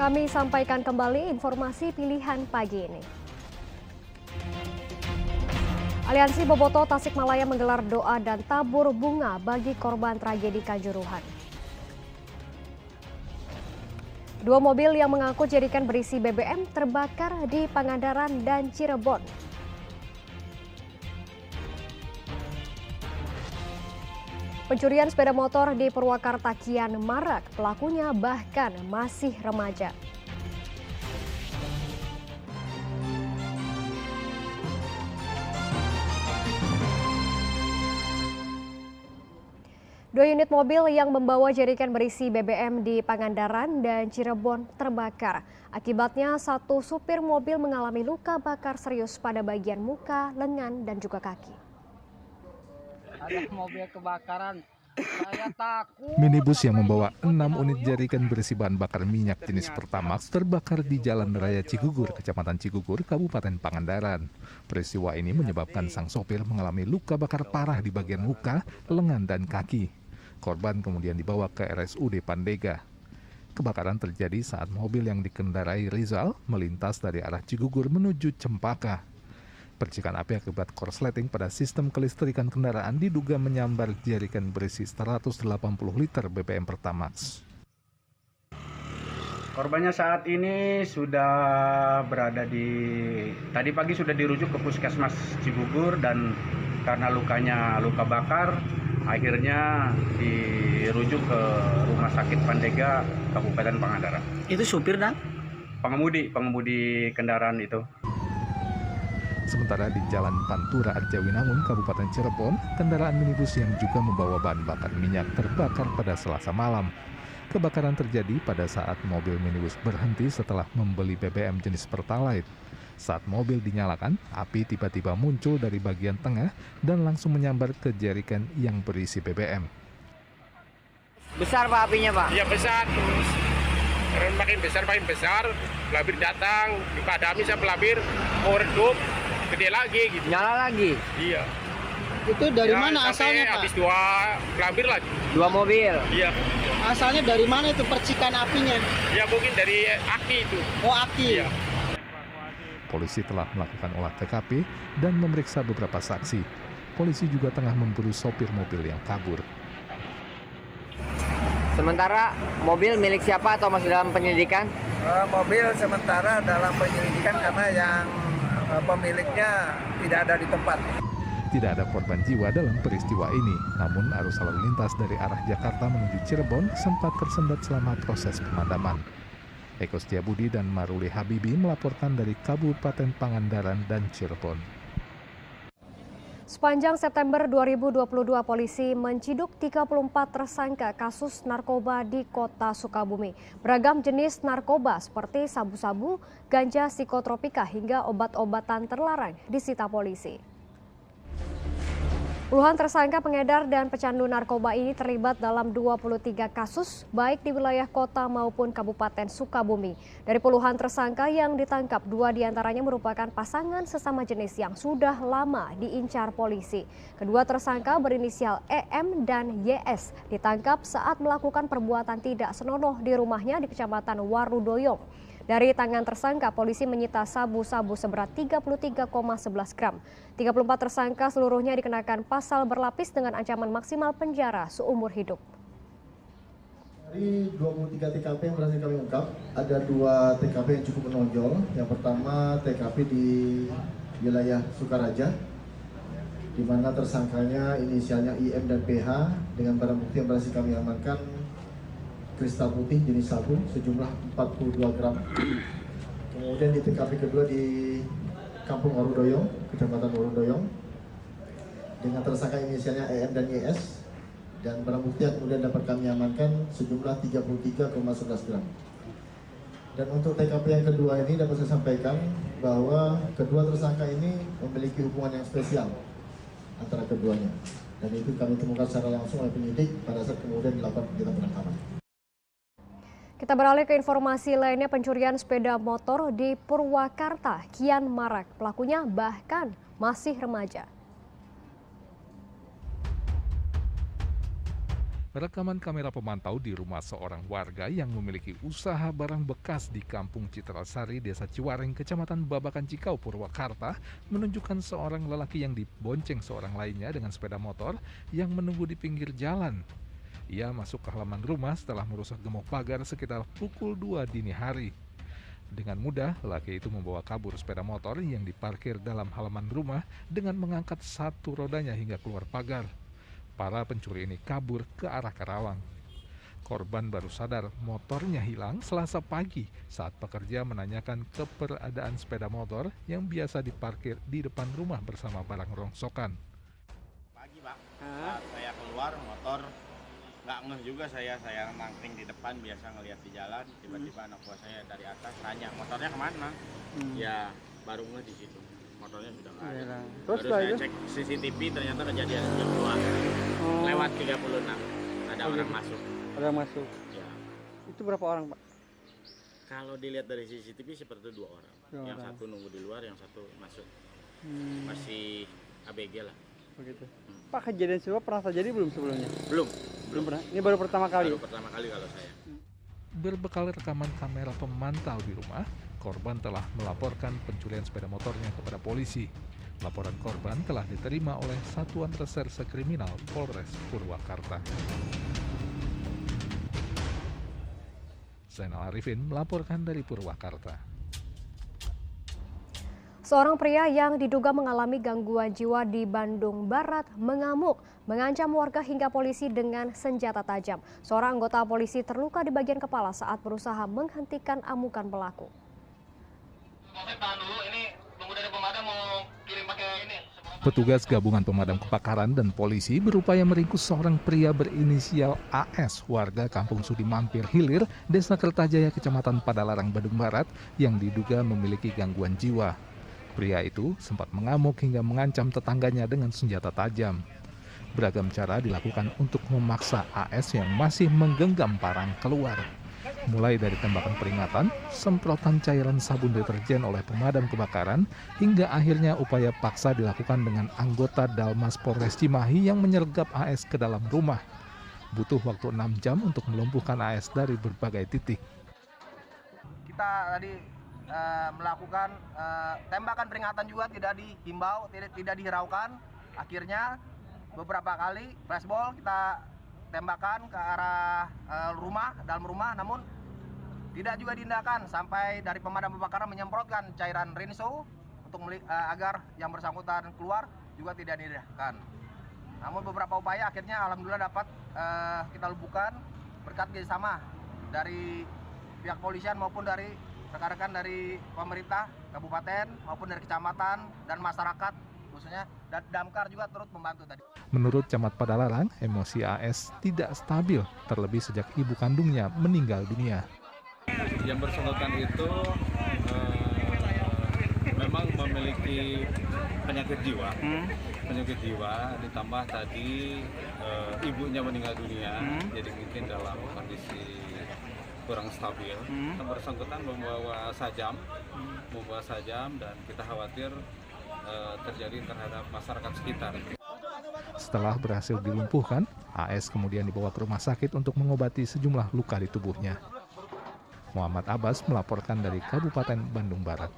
Kami sampaikan kembali informasi pilihan pagi ini. Aliansi Boboto Tasikmalaya menggelar doa dan tabur bunga bagi korban tragedi Kanjuruhan. 2 mobil yang mengangkut jerikan berisi BBM terbakar di Pangandaran dan Cirebon. Pencurian sepeda motor di Purwakarta kian marak, pelakunya bahkan masih remaja. Dua unit mobil yang membawa jerikan berisi BBM di Pangandaran dan Cirebon terbakar. Akibatnya satu supir mobil mengalami luka bakar serius pada bagian muka, lengan, dan juga kaki. Ada mobil kebakaran, saya takut. Minibus yang membawa 6 unit jerikan berisi bahan bakar minyak jenis Pertamax terbakar di Jalan Raya Cigugur, Kecamatan Cigugur, Kabupaten Pangandaran. Peristiwa ini menyebabkan sang sopir mengalami luka bakar parah di bagian muka, lengan, dan kaki. Korban kemudian dibawa ke RSUD Pandega. Kebakaran terjadi saat mobil yang dikendarai Rizal melintas dari arah Cigugur menuju Cempaka. Percikan api akibat korsleting pada sistem kelistrikan kendaraan diduga menyambar jerikan berisi 180 liter BBM Pertamax. Korbannya saat ini sudah berada tadi pagi sudah dirujuk ke Puskesmas Cigugur dan karena luka bakar akhirnya dirujuk ke Rumah Sakit Pandega Kabupaten Pangandaran. Itu supir dan pengemudi kendaraan itu. Sementara di Jalan Pantura Arjawinangun, Kabupaten Cirebon, kendaraan minibus yang juga membawa bahan bakar minyak terbakar pada Selasa malam. Kebakaran terjadi pada saat mobil minibus berhenti setelah membeli BBM jenis Pertalite. Saat mobil dinyalakan, api tiba-tiba muncul dari bagian tengah dan langsung menyambar ke jerikan yang berisi BBM. besar Pak apinya Pak? Iya besar terus. Karena makin besar, pelabir datang, dipadami sama pelabir, mau redup, gede lagi gitu. Nyala lagi? Iya. Itu dari Ya, mana sampai asalnya Pak? habis 2 pelabir lagi. 2 mobil? Iya. Asalnya dari mana itu percikan apinya? Ya mungkin dari aki itu. Oh, aki. Iya. Polisi telah melakukan olah TKP dan memeriksa beberapa saksi. Polisi juga tengah memburu sopir mobil yang kabur. Sementara mobil milik siapa atau masih dalam penyelidikan? Mobil sementara dalam penyelidikan karena yang pemiliknya tidak ada di tempat. Tidak ada korban jiwa dalam peristiwa ini, namun arus lalu lintas dari arah Jakarta menuju Cirebon sempat tersendat selama proses pemadaman. Eko Setiabudi dan Maruli Habibi melaporkan dari Kabupaten Pangandaran dan Cirebon. Sepanjang September 2022, polisi menciduk 34 tersangka kasus narkoba di kota Sukabumi. Beragam jenis narkoba seperti sabu-sabu, ganja psikotropika hingga obat-obatan terlarang disita polisi. Puluhan tersangka pengedar dan pecandu narkoba ini terlibat dalam 23 kasus, baik di wilayah kota maupun Kabupaten Sukabumi. Dari puluhan tersangka yang ditangkap, 2 diantaranya merupakan pasangan sesama jenis yang sudah lama diincar polisi. Kedua tersangka berinisial EM dan YS ditangkap saat melakukan perbuatan tidak senonoh di rumahnya di Kecamatan Warudoyong. Dari tangan tersangka, polisi menyita sabu-sabu seberat 33,11 gram. 34 tersangka seluruhnya dikenakan pasal berlapis dengan ancaman maksimal penjara seumur hidup. Dari 23 TKP yang berhasil kami ungkap, ada 2 TKP yang cukup menonjol. Yang pertama TKP di wilayah Sukaraja, di mana tersangkanya inisialnya IM dan PH dengan barang bukti yang berhasil kami amankan kristal putih jenis sabu sejumlah 42 gram. Kemudian di TKP kedua di Kampung Warudoyong, Kecamatan Warudoyong, dengan tersangka inisialnya EM dan YS, dan barang bukti yang kemudian dapat kami amankan sejumlah 33,11 gram. Dan untuk TKP yang kedua ini dapat saya sampaikan bahwa kedua tersangka ini memiliki hubungan yang spesial antara keduanya. Dan itu kami temukan secara langsung oleh penyidik pada saat kemudian dilakukan kegiatan penangkapan. Kita beralih ke informasi lainnya, pencurian sepeda motor di Purwakarta kian marak. Pelakunya bahkan masih remaja. Rekaman kamera pemantau di rumah seorang warga yang memiliki usaha barang bekas di Kampung Citrasari, Desa Ciwareng, Kecamatan Babakan Cikau, Purwakarta, menunjukkan seorang lelaki yang dibonceng seorang lainnya dengan sepeda motor yang menunggu di pinggir jalan. Ia masuk ke halaman rumah setelah merusak gembok pagar sekitar pukul 2 dini hari. Dengan mudah, lelaki itu membawa kabur sepeda motor yang diparkir dalam halaman rumah dengan mengangkat satu rodanya hingga keluar pagar. Para pencuri ini kabur ke arah Karawang. Korban baru sadar motornya hilang Selasa pagi saat pekerja menanyakan keberadaan sepeda motor yang biasa diparkir di depan rumah bersama barang rongsokan. Pagi Pak, saat saya keluar motor nggak ngeh juga saya nangkring di depan, biasa ngelihat di jalan, tiba-tiba anak buah saya dari atas tanya motornya kemana, ya baru ngeh di situ. Motornya sudah nggak ada. Terus saya cek CCTV, ternyata kejadian jam 2 lewat 36 ada orang masuk. Orang masuk. Ya. Itu berapa orang Pak? Kalau dilihat dari CCTV seperti 2 orang. Yang satu nunggu di luar, yang satu masuk. Masih ABG lah. Begitu. Pak, kejadian serupa pernah terjadi belum sebelumnya? Belum Pernah. Ini baru pertama kali. Baru pertama kali kalau saya. Berbekal rekaman kamera pemantau di rumah, korban telah melaporkan pencurian sepeda motornya kepada polisi. Laporan korban telah diterima oleh Satuan Reserse Kriminal Polres Purwakarta. Zainal Arifin melaporkan dari Purwakarta. Seorang pria yang diduga mengalami gangguan jiwa di Bandung Barat mengamuk, mengancam warga hingga polisi dengan senjata tajam. Seorang anggota polisi terluka di bagian kepala saat berusaha menghentikan amukan pelaku. Petugas gabungan pemadam kebakaran dan polisi berupaya meringkus seorang pria berinisial AS, warga Kampung Sudi Mampir Hilir, Desa Kertajaya, Kecamatan Padalarang, Bandung Barat, yang diduga memiliki gangguan jiwa. Pria itu sempat mengamuk hingga mengancam tetangganya dengan senjata tajam. Beragam cara dilakukan untuk memaksa AS yang masih menggenggam parang keluar. Mulai dari tembakan peringatan, semprotan cairan sabun deterjen oleh pemadam kebakaran, hingga akhirnya upaya paksa dilakukan dengan anggota Dalmas Polres Cimahi yang menyergap AS ke dalam rumah. Butuh waktu 6 jam untuk melumpuhkan AS dari berbagai titik. Kita tadi melakukan tembakan peringatan juga, tidak dihimbau, tidak dihiraukan. Akhirnya beberapa kali flashball kita tembakan ke arah dalam rumah, namun tidak juga diindahkan sampai dari pemadam kebakaran menyemprotkan cairan rinso untuk agar yang bersangkutan keluar, juga tidak diindahkan. Namun beberapa upaya akhirnya alhamdulillah dapat kita lumpuhkan berkat kerjasama dari pihak polisian maupun dari rekan-rekan dari pemerintah kabupaten maupun dari kecamatan dan masyarakat, khususnya dan Damkar juga turut membantu tadi. Menurut Camat Padalarang, emosi AS tidak stabil, terlebih sejak ibu kandungnya meninggal dunia. Yang bersangkutan itu memang memiliki penyakit jiwa, ditambah tadi ibunya meninggal dunia, jadi mungkin dalam kondisi kurang stabil. Yang bersangkutan membawa sajam dan kita khawatir terjadi terhadap masyarakat sekitar. Setelah berhasil dilumpuhkan, AS kemudian dibawa ke rumah sakit untuk mengobati sejumlah luka di tubuhnya. Muhammad Abbas melaporkan dari Kabupaten Bandung Barat.